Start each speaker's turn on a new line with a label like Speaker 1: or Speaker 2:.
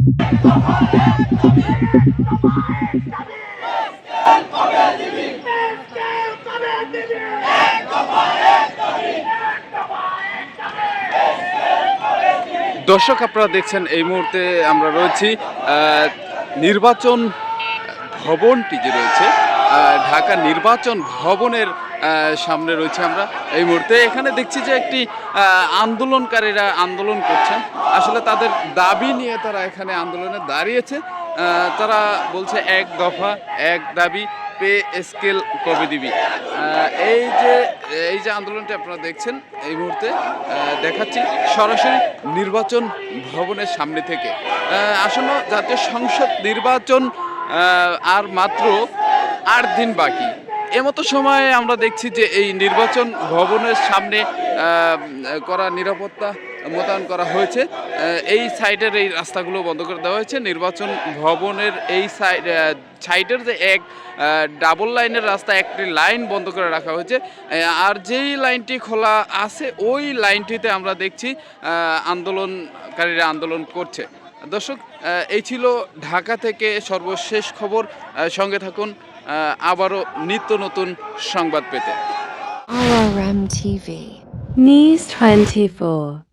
Speaker 1: দর্শক, আপনারা দেখছেন এই মুহূর্তে আমরা রয়েছি নির্বাচন ভবনটি যে রয়েছে ঢাকা নির্বাচন ভবনের সামনে রয়েছে আমরা এই মুহূর্তে। এখানে দেখছি যে একটি আন্দোলনকারীরা আন্দোলন করছেন। আসলে তাদের দাবি নিয়ে তারা এখানে আন্দোলনে দাঁড়িয়েছে। তারা বলছে এক দফা এক দাবি, পে স্কেল কবে দিবি। এই যে আন্দোলনটি আপনারা দেখছেন এই মুহূর্তে দেখাচ্ছি সরাসরি নির্বাচন ভবনের সামনে থেকে। আসন্ন জাতীয় সংসদ নির্বাচন আর মাত্র 8 দিন বাকি। এমতো সময়ে আমরা দেখছি যে এই নির্বাচন ভবনের সামনে করা নিরাপত্তা মোতায়েন করা হয়েছে। এই সাইডের এই রাস্তাগুলো বন্ধ করে দেওয়া হয়েছে। নির্বাচন ভবনের এই সাইডের যে এক ডাবল লাইনের রাস্তা, একটি লাইন বন্ধ করে রাখা হয়েছে। আর যেই লাইনটি খোলা আছে ওই লাইনটিতে আমরা দেখছি আন্দোলনকারীরা আন্দোলন করছে। দর্শক, এই ছিল ঢাকা থেকে সর্বশেষ খবর। সঙ্গে থাকুন আবারও নিত্য নতুন সংবাদ পেতে।
Speaker 2: RRM TV News 24